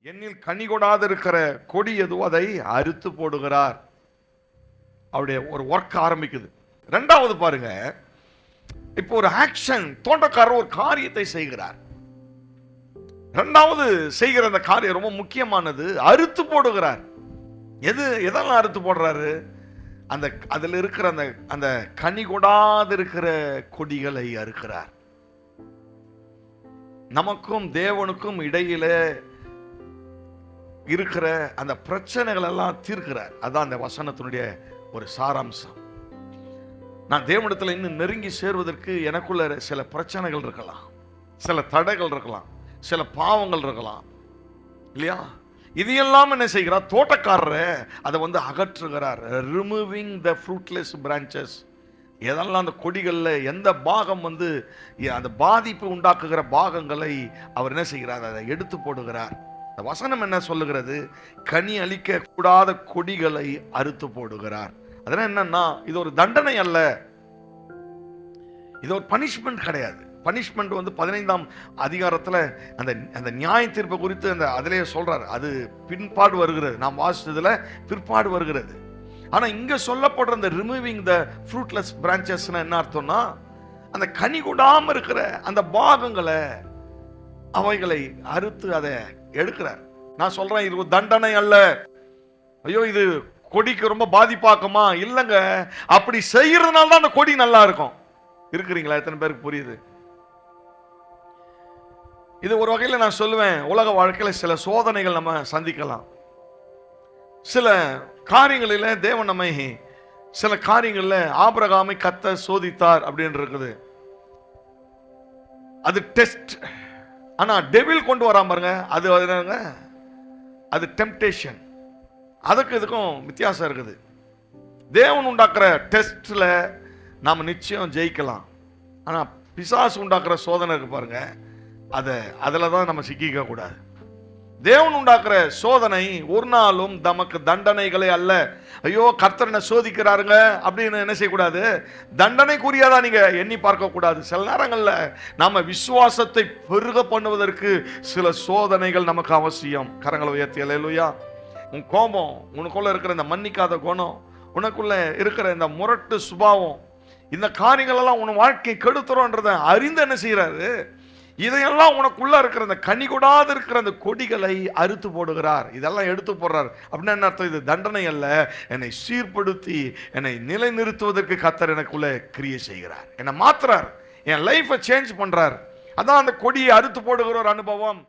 என்னில் கனி கொடாது இருக்கிற கொடி எதுவோ அதை அறுத்து போடுகிறார். அவருடைய ஒரு ஒர்க் ஆரம்பிக்குது. ரெண்டாவது பாருங்க, இப்போ ஒரு ஆக்ஷன், தோட்டக்காரர் ஒரு காரியத்தை செய்கிறார். ரெண்டாவது செய்கிற அந்த காரியம் ரொம்ப முக்கியமானது, அறுத்து போடுகிறார். எதெல்லாம் அறுத்து போடுறாரு? அந்த அதில் இருக்கிற அந்த கனி கொடாது இருக்கிற கொடிகளை அறுக்கிறார். நமக்கும் தேவனுக்கும் இடையில இருக்கிற அந்த பிரச்சனைகள் எல்லாம் தீர்க்கிறார். அதான் அந்த வசனத்தினுடைய ஒரு சாராம்சம். நான் தேவனிடத்தில் இன்னும் நெருங்கி சேர்வதற்கு எனக்குள்ள சில பிரச்சனைகள் இருக்கலாம், சில தடைகள் இருக்கலாம், சில பாவங்கள் இருக்கலாம், இல்லையா? இதையெல்லாம் என்ன செய்கிறார்? தோட்டக்காரரை அதை அகற்றுகிறார். Removing the fruitless branches. எதெல்லாம் அந்த கொடிகளில் எந்த பாகம் அந்த பாதிப்பு உண்டாக்குகிற பாகங்களை அவர் என்ன செய்கிறார்? அதை எடுத்து போடுகிறார். இந்த வசனம் என்ன சொல்லுகிறது? கனி அளிக்க கூடாத கொடிகளை அறுத்து போடுகிறார். அதெல்லாம் என்னன்னா, இது ஒரு தண்டனை அல்ல, இது ஒரு பனிஷ்மெண்ட் கிடையாது. பனிஷ்மெண்ட் 15ஆம் அதிகாரத்தில் அந்த நியாய தீர்ப்பு குறித்து அதிலேயே சொல்றாரு. அது பின்பாடு வருகிறது, நாம் வாசித்ததுல பிற்பாடு வருகிறது. ஆனா இங்க சொல்லப்படுற அந்த ரிமூவிங் த ஃப்ரூட்லெஸ் பிரான்ச்சஸ் என்ன அர்த்தம்னா, அந்த கனி கொடாம இருக்கிற அந்த பாகங்களை அவைகளை அறுத்து அதை எடுக்கிறார். நான் சொல்றேன், இது ஒரு தண்டனை அல்ல. ஐயோ இது கொடிக்கு ரொம்ப பாதிப்பாக்குமா? இல்லைங்க, அப்படி செய்யறதுனால தான் அந்த கொடி நல்லா இருக்கும். இருக்கிறீங்களா? எத்தனை பேருக்கு புரியுது? இது ஒரு வகையில் நான் சொல்லுவேன், உலக வாழ்க்கையில் சில சோதனைகள் நம்ம சந்திக்கலாம். சில காரியங்களில் தேவன் நம்மை சில காரியங்களில் ஆபிரகாமை கர்த்தர் சோதித்தார் அப்படின்னு இருக்குது. அது டெஸ்ட். ஆனா டெவில் கொண்டு வராம பாருங்க, அது டெம்ப்டேஷன். அதுக்கு இதுக்கும் வித்தியாசம் இருக்குது. தேவன் உண்டாக்குற டெஸ்ட்ல நாம நிச்சயம் ஜெயிக்கலாம். ஆனா பிசாசு உண்டாக்குற சோதனை இருக்கு பாருங்க, அதில் தான் நம்ம சிக்கிக்க கூடாது. தேவன் உண்டாக்குற சோதனை ஒரு நாளும் நமக்கு தண்டனைகளே அல்ல. ஐயோ கர்த்தர் என்ன சோதிக்கிறாருங்க அப்படின்னு என்ன செய்யக்கூடாது, தண்டனைக்குரியதா நீங்க எண்ணி பார்க்க கூடாது. சில நேரங்கள்ல நாம விசுவாசத்தை பெருக பண்ணுவதற்கு சில சோதனைகள் நமக்கு அவசியம். கரங்களை உயர்த்தி அல்லேலூயா. உன் கோபம், உனக்குள்ள இருக்கிற இந்த மன்னிக்காத குணம், உனக்குள்ள இருக்கிற இந்த முரட்டு சுபாவம், இந்த காரியங்கள் எல்லாம் உன் வாழ்க்கை கெடுத்துறோன்றத அறிந்து என்ன செய்யறாரு? இதையெல்லாம் உனக்குள்ள இருக்கிற அந்த கனி கொடாது இருக்கிற அந்த கொடிகளை அறுத்து போடுகிறார். இதெல்லாம் எடுத்து போடுறார். அப்படின்னா என்ன அர்த்தம்? இது தண்டனை அல்ல, என்னை சீர்படுத்தி என்னை நிலைநிறுத்துவதற்கு கர்த்தர் எனக்குள்ள கிரியை செய்கிறார், என்னை மாத்துறார், என் லைஃபை சேஞ்ச் பண்றார். அதான் அந்த கொடியை அறுத்து போடுகிற ஒரு அனுபவம்.